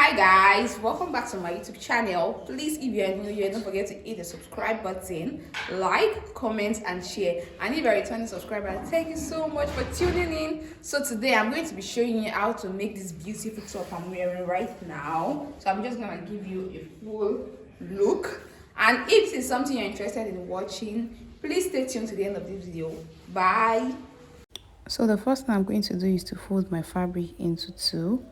Hi guys, welcome back to my YouTube channel. Please, if you are new here, don't forget to hit the subscribe button, like, comment, and share. And if you are a returning subscriber, thank you so much for tuning in. So today I'm going to be showing you how to make this beautiful top I'm wearing right now. So I'm just gonna give you a full look. And if it's something you're interested in watching, please stay tuned to the end of this video. Bye. So the first thing I'm going to do is to fold my fabric into two.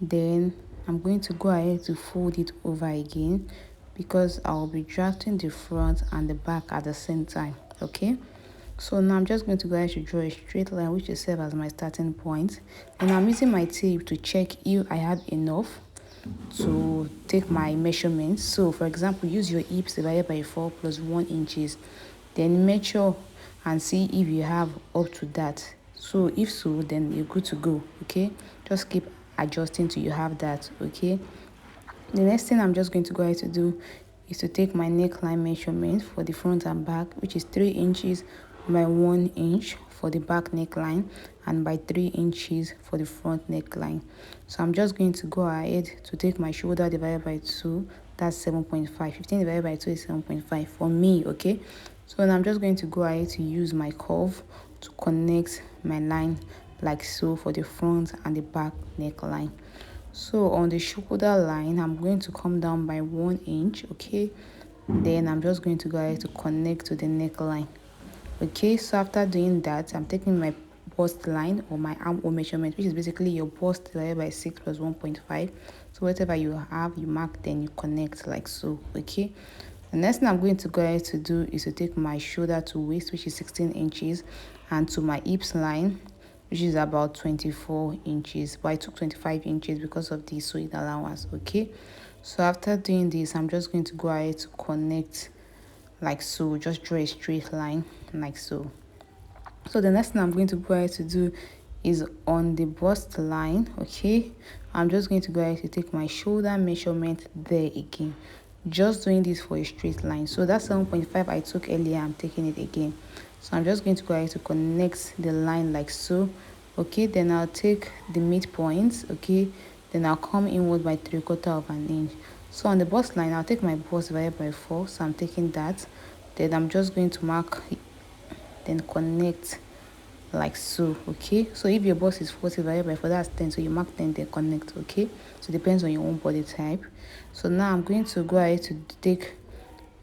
Then I'm going to go ahead to fold it over again because I'll be drafting the front and the back at the same time. Okay, so now I'm just going to go ahead to draw a straight line which will serve as my starting point. And I'm using my tape to check if I have enough to take my measurements. So for example, use your hips divided by 4 plus 1 inches, then measure and see if you have up to that. So if so, then you're good to go. Okay, just keep adjusting till you have that. Okay, the next thing I'm just going to go ahead to do is to take my neckline measurement for the front and back, which is 3 inches by 1 inch for the back neckline and by 3 inches for the front neckline. So I'm just going to go ahead to take my shoulder divided by 2, that's 7.5. 15 divided by 2 is 7.5 for me. Okay, so then I'm just going to go ahead to use my curve to connect my line like so for the front and the back neckline. So on the shoulder line, I'm going to come down by 1 inch. Okay, then I'm just going to go ahead to connect to the neckline. Okay, so after doing that, I'm taking my bust line or my armhole measurement, which is basically your bust divided by 6 plus 1.5. So whatever you have, you mark, then you connect like so. Okay, the next thing I'm going to go ahead to do is to take my shoulder to waist, which is 16 inches, and to my hips line, which is about 24 inches, but I took 25 inches because of the sewing allowance. Okay, so after doing this, I'm just going to go ahead to connect like so. Just draw a straight line like so. So the next thing I'm going to go ahead to do is on the bust line. Okay, I'm just going to go ahead to take my shoulder measurement there again, just doing this for a straight line. So that's 7.5 I took earlier, I'm taking it again. So I'm just going to go ahead to connect the line like so. Okay, then I'll take the midpoint. Okay, then I'll come inward by 3/4 of an inch. So on the bust line, I'll take my bust divided by 4, so I'm taking that. Then I'm just going to mark, then connect like so. Okay, so if your bust is 40 divided by 4, that's 10, so you mark 10, then connect. Okay, so it depends on your own body type. So now I'm going to go ahead to take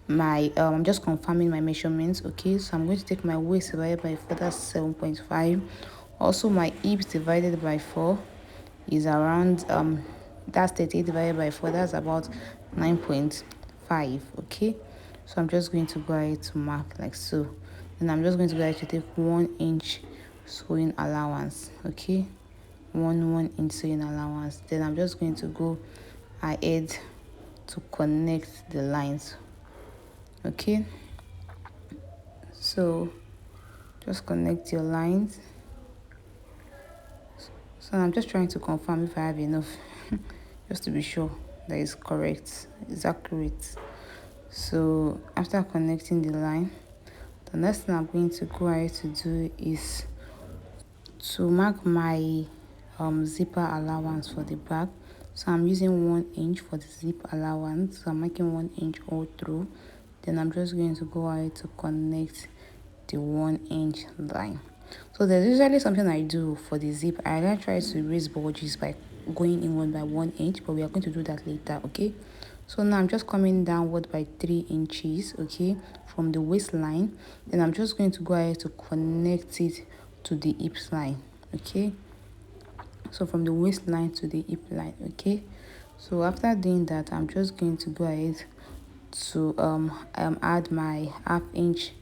my I'm just confirming my measurements. Okay, so I'm going to take my waist divided by 4, that's 7.5. Also my hips divided by 4 is around that's 38 divided by 4, that's about 9.5. Okay, so I'm just going to go ahead to mark like so. Then I'm just going to go ahead to take 1 inch sewing allowance. Okay, 1 inch sewing allowance. Then I'm just going to go ahead to connect the lines. Okay, so just connect your lines. So I'm just trying to confirm if I have enough just to be sure that is correct, is accurate. So after connecting the line, the next thing I'm going to go ahead to do is to mark my zipper allowance for the back. So I'm using 1 inch for the zip allowance, so I'm making 1 inch all through. Then I'm just going to go ahead to connect the 1 inch line. So there's usually something I do for the zip. I then try to raise bulges by going inward by 1 inch, but we are going to do that later. Okay, so now I'm just coming downward by 3 inches. Okay, from the waistline. Then I'm just going to go ahead to connect it to the hip line. Okay, so from the waistline to the hip line. Okay, so after doing that, I'm just going to go ahead to add my half-inch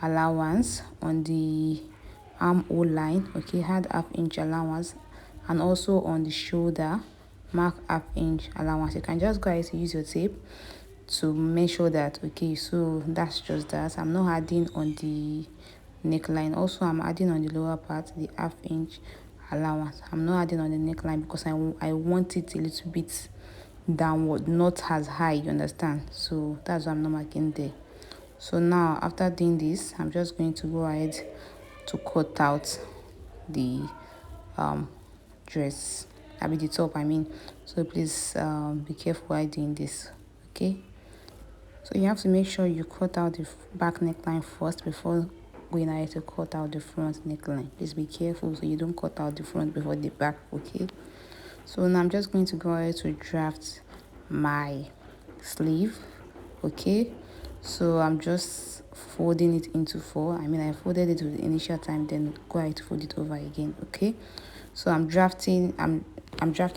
allowance on the armhole line. Okay, add half-inch allowance, and also on the shoulder mark half-inch allowance. You can just go ahead to use your tape to measure that. Okay, so that's just that. I'm not adding on the neckline. Also, I'm adding on the lower part the half-inch allowance. I'm not adding on the neckline because I want it a little bit downward, not as high, you understand? So that's why I'm not marking there. So now after doing this, I'm just going to go ahead to cut out the dress. I mean the top, I mean. So please be careful while doing this, okay? So you have to make sure you cut out the back neckline first before going ahead to cut out the front neckline. Please be careful so you don't cut out the front before the back, okay? So now I'm just going to go ahead to draft my sleeve, okay? So I'm just folding it into four. I mean, I folded it with the initial time, then go ahead to fold it over again, okay? So I'm drafting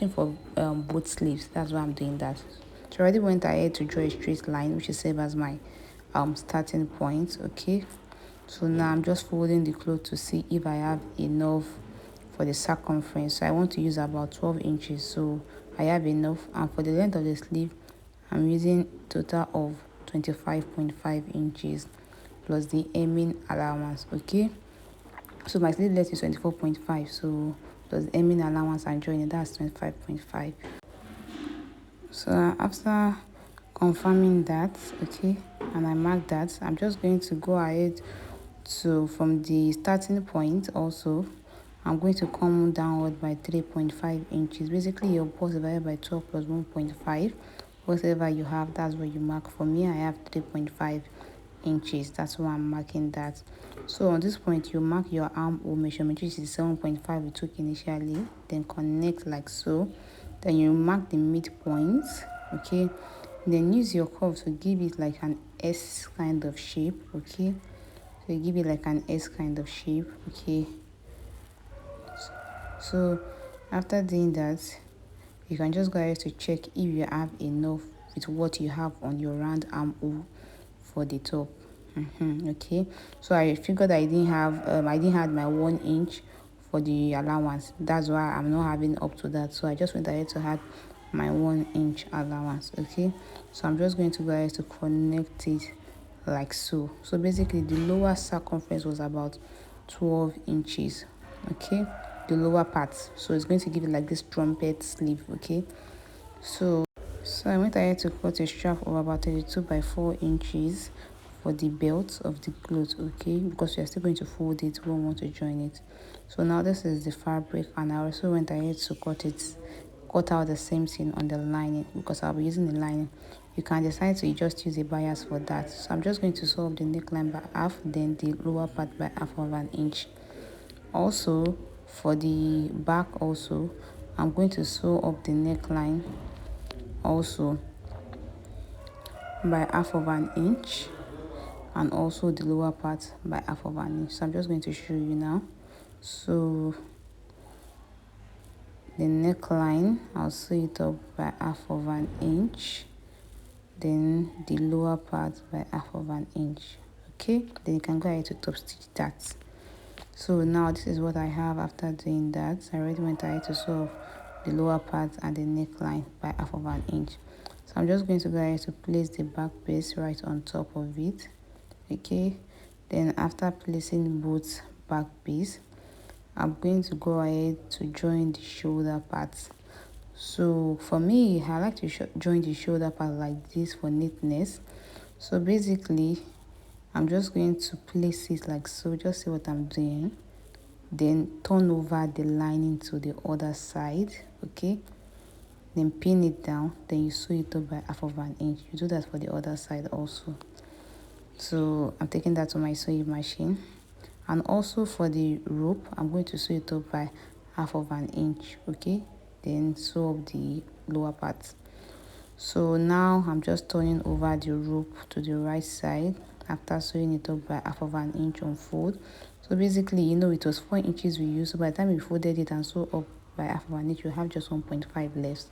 for both sleeves. That's why I'm doing that. So I already went ahead to draw a straight line, which is same as my starting point, okay? So now I'm just folding the cloth to see if I have enough for the circumference. So I want to use about 12 inches, so I have enough. And for the length of the sleeve, I'm using total of 25.5 inches plus the hemming allowance, okay? So my sleeve length is 24.5, so plus the hemming allowance and joining, that's 25.5. So after confirming that, okay, and I mark that, I'm just going to go ahead to, from the starting point also, I'm going to come downward by 3.5 inches. Basically your bust divided by 12 plus 1.5, whatever you have, that's what you mark. For me, I have 3.5 inches, that's why I'm marking that. So on this point, you mark your armhole measurement, which is 7.5 we took initially, then connect like so. Then you mark the midpoint, okay? Then use your curve to give it like an S kind of shape, okay? So you give it like an S kind of shape, okay? So after doing that, you can just go ahead to check if you have enough with what you have on your round armhole for the top. Okay, so I figured I didn't have my 1 inch for the allowance. That's why I'm not having up to that, so I just went ahead to add my 1 inch allowance. Okay, so I'm just going to go ahead to connect it like so. So basically the lower circumference was about 12 inches, okay, the lower part. So it's going to give it like this trumpet sleeve, okay? So I went ahead to cut a strap of about 32 by 4 inches for the belt of the cloth, okay, because we are still going to fold it, we won't want to join it. So now this is the fabric, and I also went ahead to cut out the same thing on the lining, because I'll be using the lining. You can decide to just use a bias for that. So I'm just going to sew up the neckline by half, then the lower part by half of an inch. Also for the back also, I'm going to sew up the neckline also by half of an inch, and also the lower part by half of an inch. So I'm just going to show you now. So the neckline, I'll sew it up by half of an inch, then the lower part by half of an inch, okay? Then you can go ahead to top stitch that. So now this is what I have after doing that. I already went ahead to sew off the lower part and the neckline by half of an inch. So I'm just going to go ahead to place the back piece right on top of it, okay? Then after placing both back piece, I'm going to go ahead to join the shoulder parts. So for me, I like to join the shoulder part like this for neatness. So basically, I'm just going to place it like so. Just see what I'm doing. Then turn over the lining to the other side, okay? Then pin it down, then you sew it up by half of an inch. You do that for the other side also. So I'm taking that to my sewing machine. And also for the rope, I'm going to sew it up by half of an inch, okay? Then sew up the lower part. So now I'm just turning over the rope to the right side after sewing it up by half of an inch on fold. So basically, you know, it was 4 inches we used, so by the time we folded it and sew up by half of an inch, you have just 1.5 left.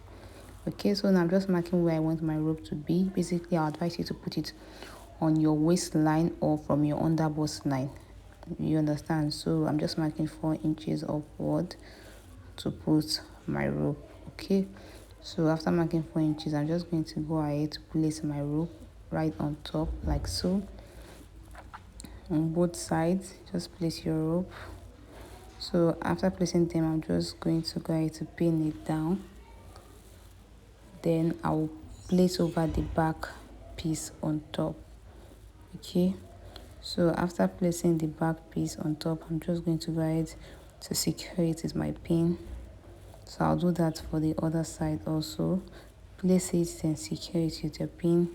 Okay, so now I'm just marking where I want my rope to be. Basically, I'll advise you to put it on your waistline or from your underbust line. You understand? So I'm just marking 4 inches upward to put my rope, okay? So after marking 4 inches, I'm just going to go ahead to place my rope right on top like so. On both sides, just place your rope. So after placing them, I'm just going to go ahead to pin it down. Then I'll place over the back piece on top, okay? So after placing the back piece on top, I'm just going to go ahead to secure it with my pin So I'll do that for the other side also. Place it and secure it with your pin.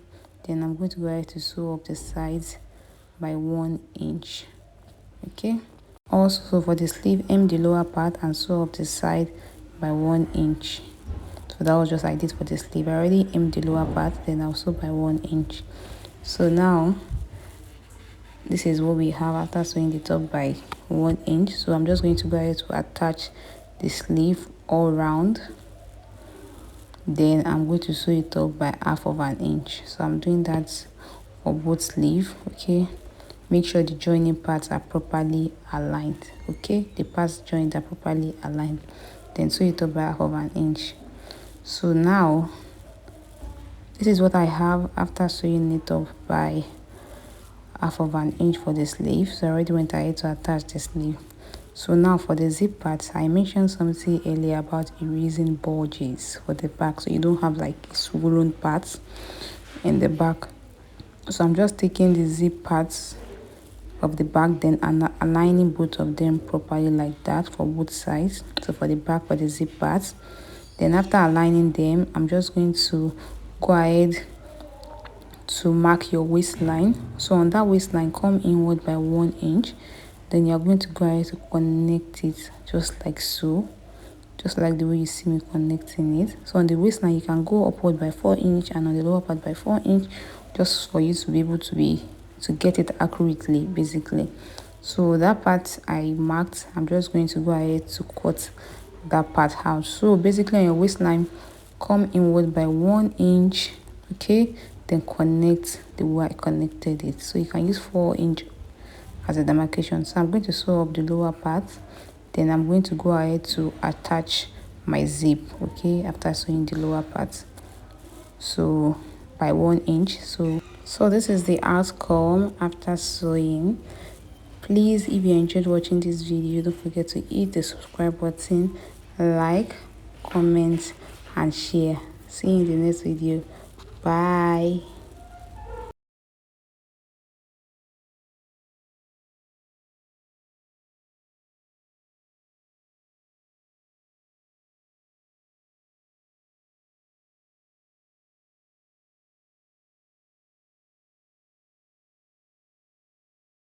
Then I'm going to go ahead to sew up the sides by 1 inch. Okay. Also for the sleeve, hem the lower part and sew up the side by 1 inch. So that was just like this for the sleeve. I already hemmed the lower part, then I'll sew by 1 inch. So now this is what we have after sewing the top by 1 inch. So I'm just going to go ahead to attach the sleeve all round. Then I'm going to sew it up by 1/2 inch. So I'm doing that for both sleeve. Okay, make sure the joining parts are properly aligned. Okay, the parts joined are properly aligned. Then sew it up by 1/2 inch. So now this is what I have after sewing it up by 1/2 inch for the sleeve. So I already went ahead to attach the sleeve. So now for the zip parts, I mentioned something earlier about erasing bulges for the back, so you don't have like swollen parts in the back. So I'm just taking the zip parts of the back, then aligning both of them properly like that for both sides. So for the back, for the zip parts, then after aligning them, I'm just going to go ahead to mark your waistline. So on that waistline, come inward by 1 inch. Then you're going to go ahead to connect it just like so, just like the way you see me connecting it. So on the waistline, you can go upward by 4 inch and on the lower part by 4 inch, just for you to be able to get it accurately, basically. So that part I marked, I'm just going to go ahead to cut that part out. So basically on your waistline, come inward by 1 inch, okay, then connect the way I connected it. So you can use 4 inch as a demarcation. So I'm going to sew up the lower part, then I'm going to go ahead to attach my zip, okay, after sewing the lower part, so by 1 inch. So this is the outcome after sewing. Please, if you enjoyed watching this video, don't forget to hit the subscribe button, like, comment and share. See you in the next video. Bye.